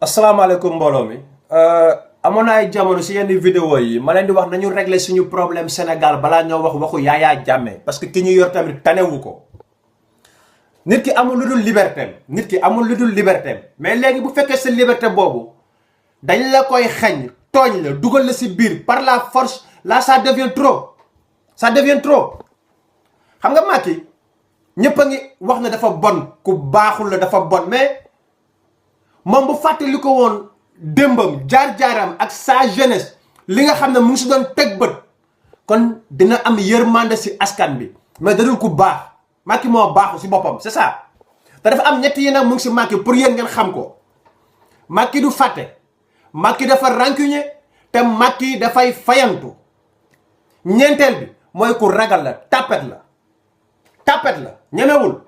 asalaamaaleykum mbooloo mi amoon na ay jamono si yenn vidéo yi ma leen di wax nañu régler suñu problème Sénégal balaa ñoo wax waxu Yaya Jammeh parce que ki ñu yor tamit tanewu ko. nit ki amul lu dul liberté nit ki amul lu dul liberté mais léegi bu fekkee sa liberté boobu dañ la koy xañ tooñ la dugal la si biir par la force là ça devient trop xam nga Macky ñëpp a ngi wax na dafa bon ku baaxul la dafa bon mais moom bu fàttali ko woon démbam jaar-jaaram ak sa jeunesse li nga xam ne mu ngi si doon teg bët kon dina am yërmande si askan bi mais dadul ku baax Macky moo baaxu si boppam c'est ça te dafa am ñetti yi nag mu ngi si Macky pour yéen ngeen xam ko. Macky du fàtte Macky dafa rancunier te Macky dafay fayantu ñeenteel bi mooy ku ragal la tapet la ñemewul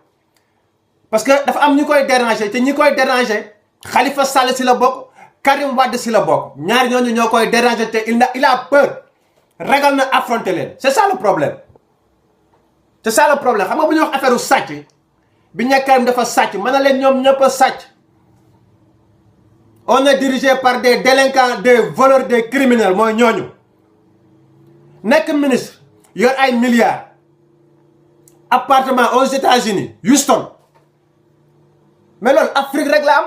parce que dafa am ñu koy déranger te ñi koy déranger Khalifa Sall si la bokk Karim Wade si la bokk ñaari ñooñu ñoo koy déranger te il a peur ragal na affronter leen c'est ça le problème xam nga bu ñuy wax affaire u sàcc bi ñekkaram dafa sàcc mën na leen ñoom ñëpp a sàcc on est dirigé par des délinquants des voleurs des criminels mooy ñooñu nekk ministre yor ay milliards appartement aux États-Unis Houston mais loolu Afrique rek la am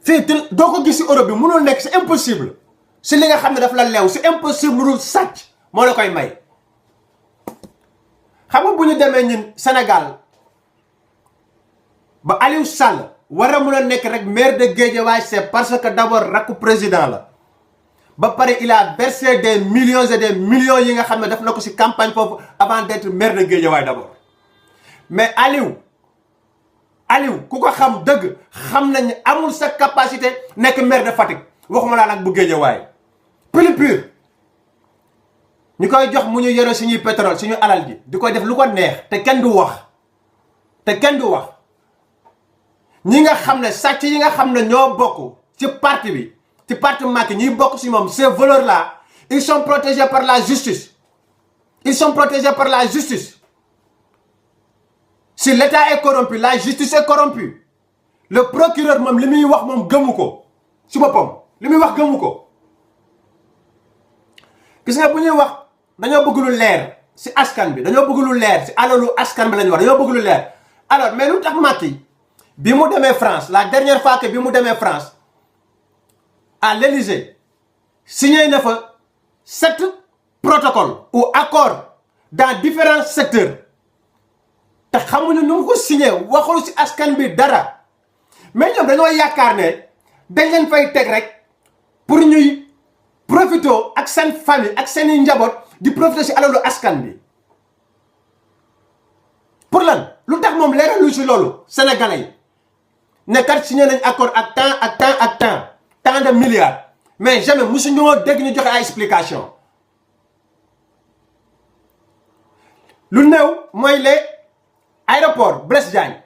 fii doo ko gis si Europe bi mënul nekk c'est impossible si li nga xam ne daf la leew c'est impossible lu dul sàcc moo la koy may. xam nga bu ñu demee ñun Sénégal ba Aliou Sall war a mën a nekk rek maire de Guédiawaye c'est parce que d'abord rakku président la ba pare il a versé des millions et des millions yi nga xam ne def na ko ci campagne foofu avant d'être maire de Guédiawaye d'abord mais Aliou ku ko xam dëgg xam nañ amul sa capacité nekk maire de Fatick waxuma laa nag bu Guédiawaye pur ñu koy jox mu ñu yore suñuy pétrole suñu alal ji di koy def lu ko neex te kenn du wax ñi nga xam ne sàcc yi nga xam ne ñoo bokk ci parti bi ci parti Macky ñiy bokk ci moom ces voleurs là ils sont protégés par la justice si l'État est corrompu la justice est corrompue le procureur moom li muy wax moom gëmu ko ci boppam li muy wax gëmu ko gis nga bu ñuy wax dañoo bëgg lu leer ci askan bi dañoo bëgg lu leer ci alalu askan bi lañu wax dañoo bëgg lu leer alors mais lu tax Macky bi mu demee France la dernière fois que bi mu demee France à l'Élysée signé na fa 7 protocoles ou accords dans différents secteurs te xamuñu nu mu ko signé waxul ci askan bi dara mais ñoom dañoo yaakaar ne dañ leen fay teg rek pour ñuy profité ak seen famille ak seeni njaboot di profité ci alalu askan bi pour lan lu tax moom leeral lu ci loolu sénégalais yi ne kat signé nañ accord ak tant de milliards mais jamais musu ñoo dégg ñu joxe ay explication lu néew mooy les aéroports Blaise Diagne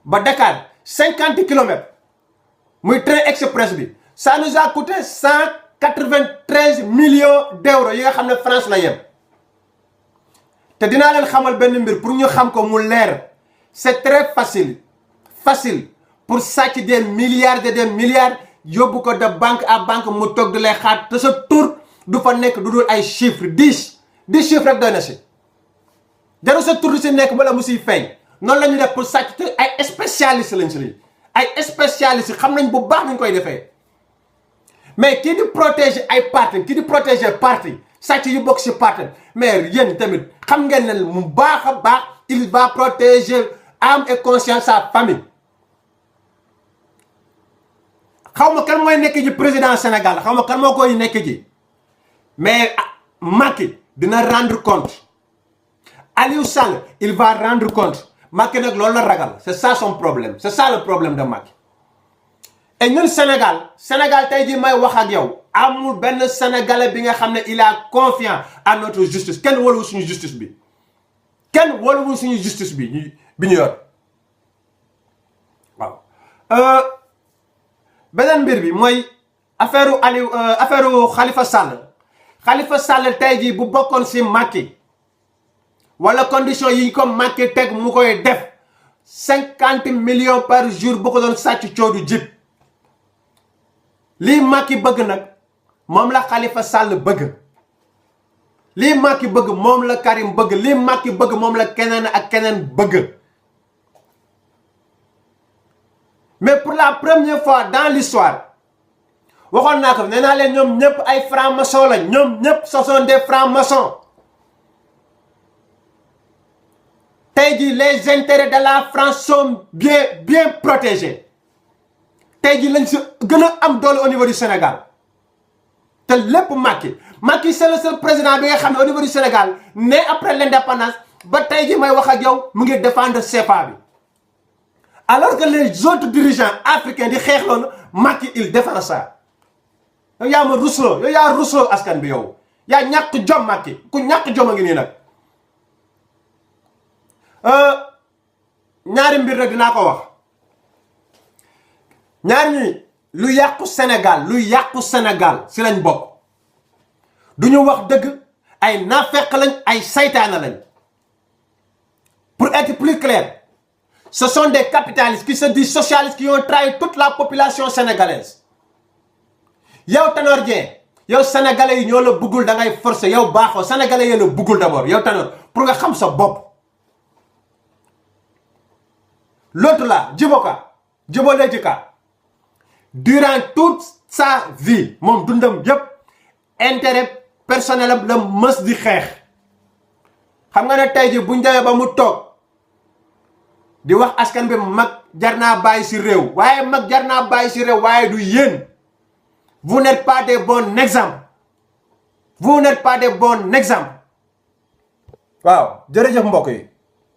ba Dakar 50 kilomètres muy train express bi ça nous a coûté 193 millions d'euros yi nga xam ne France la yem te dinaa leen xamal benn mbir pour ñu xam ko mu leer c'est très facile pour sàcc des milliards et des milliards yóbbu ko de banque à banque mu toog di lay xaar te sa tur du fa nekk du dul ay chiffres 10 chiffres rek doy na si jarul sa tur si nekk wala mu siy feeñ noonu la ñu def pour sàcc te ay spécialistes lañ si lii ay spécialistes xam nañ bu baax nañ koy defee mais kii di protéger ay parti kii di protéger parti sàcc yu bokk si parti mais yéen tamit xam ngeen ne mu baax a baax il va protéger âme et conscience sa famille. xaw ma kan mooy nekk ji président Sénégal xaw ma kan moo koy nekk ji mais Macky dina rendre compte Aliou Sall il va rendre compte Macky nag loolu la ragal c'est ça son problème c'est ça le problème de Macky. et ñun Sénégal tey jii may wax ak yow amul benn sénégalais bi nga xam ne il a confiance à notre justice kenn wóoluwul suñu justice bi ñu yor waaw. beneen mbir bi mooy affaire Khalifa Sall tey jii bu bokkoon ci Macky wala condition yi ko Macky teg mu koy def 50 millions par jour bu ko doon sàcc coodu jib lii Macky bëgg nag moom la Khalifa Sall bëgg, lii Macky bëgg moom la Karim bëgg, lii Macky bëgg moom la keneen ak keneen bëgg. Mais pour la première fois dans l'histoire waxoon naa ko nee naa leen ñoom ñëpp ay francs-maçons lañ, ñoom ñëpp ce sont des francs-maçons. Tey jii les intérêts de la France sont bien protégés. Tey jii lañ si gën a am doole au niveau du Sénégal te lépp Macky c'est le seul président bi nga xam ne au niveau du Sénégal né après l'indépendance ba tey jii may wax ak yow mu ngi défendre CFA bi, alors que les autres dirigeants africains di xeex loolu Macky il défend ça. yow yaa ma rusloo, yow yaa rusloo askan bi, yow yaa ñàkk jom. Macky ku ñàkk jom a ngi nii nag. ñaari mbir rek dinaa ko wax, ñaar ñi lu yàqu Sénégal si lañ bokk. du ñu wax dëgg, ay naafeq lañ, ay saytaana lañ. Pour être plus clair, ce sont des capitalistes qui se disent socialistes qui ont trahi toute la population sénégalaise. yow Tanor Dieng yow sénégalais yi ñoo la buggul, da ngay forcer, yow baaxoo, sénégalais yi la buggul d'abord yow Tanor, pour nga xam sa bopp. L'autre là, Djibo Leyti Ka, durant toute sa vie moom dundam yépp intérêt personnel am la mës di xeex. xam nga ne tey ji buñ demee ba mu toog di wax askan bi mag jar naa bàyyi si réew, waaye mag jar naa bàyyi si réew, waaye du yéen. Vous n'êtes pas des bons exemples. Vous n'êtes pas des bons exemples. waaw jërëjëf mbokk yi.